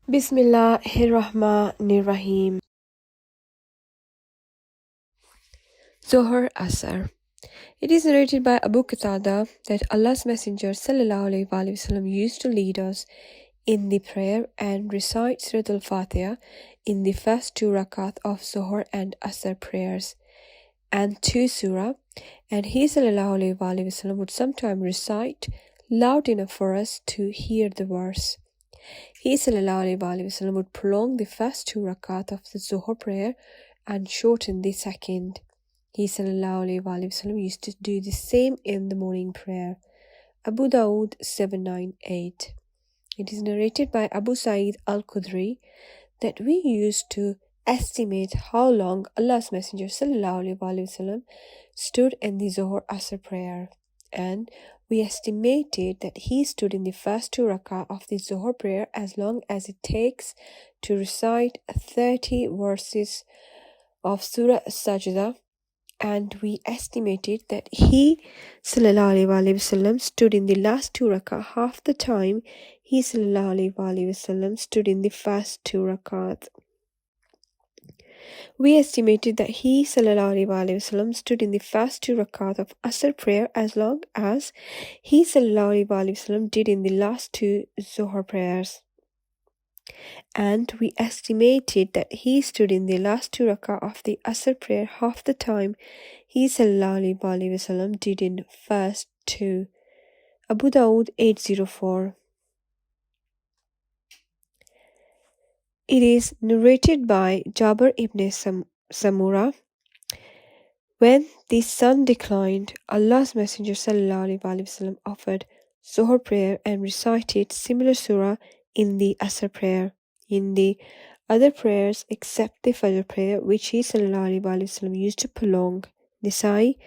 Bismillahirrahmanirrahim. Zuhr Asr. It is narrated by Abu Qatada that Allah's Messenger ﷺ used to lead us in the prayer and recite Surah Al-Fatiha in the first two rakat of Zuhr and Asr prayers and two surah, and he ﷺ would sometimes recite loud enough for us to hear the verse. He ﷺ would prolong the first two rakat of the Zuhr prayer and shorten the second. He ﷺ used to do the same in the morning prayer. Abu Dawud 798. It is narrated by Abu Sa'id al-Khudri that we used to estimate how long Allah's Messenger ﷺ stood in the Zuhr Asr prayer, and we estimated that he stood in the first two rak'ah of the Zuhr prayer as long as it takes to recite 30 verses of Surah Sajda, and we estimated that he ﷺ stood in the last two rak'ah half the time he ﷺ stood in the first two rak'ahs. We estimated that he ﷺ stood in the first two rakat of Asr prayer as long as he ﷺ did in the last two Zuhr prayers. And we estimated that he stood in the last two rakat of the Asr prayer half the time he ﷺ did in first two. Abu Dawud 804. It is narrated by Jabir ibn Samura. When the sun declined, Allah's Messenger ﷺ offered Zuhr prayer and recited similar surah in the Asr prayer. In the other prayers except the Fajr prayer, which he ﷺ used to prolong. Nisai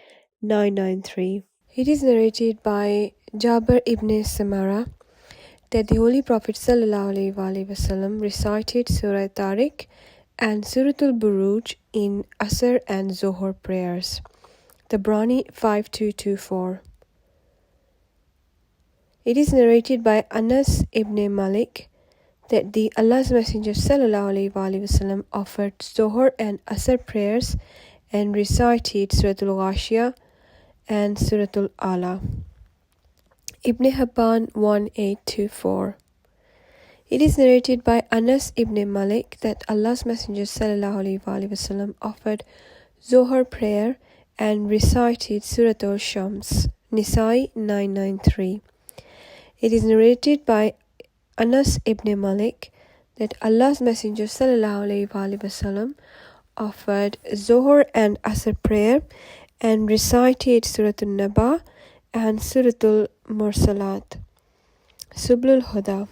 993. It is narrated by Jabir ibn Samura that the Holy Prophet ﷺ recited Surah Tariq and Surah Al-Buruj in Asr and Zuhr prayers. Tabrani 5224. It is narrated by Anas ibn Malik that the Allah's Messenger ﷺ offered Zuhr and Asr prayers and recited Surah Al-Ghashiyah and Surah Al-Ala. Ibn Hibban 1824. It is narrated by Anas ibn Malik that Allah's Messenger ﷺ offered Zuhr prayer and recited Surah Al-Shams. Nisai 993. It is narrated by Anas ibn Malik that Allah's Messenger ﷺ offered Zuhr and Asr prayer and recited Surah Al-Naba and Surah Al-Mursalat. Subul Huda.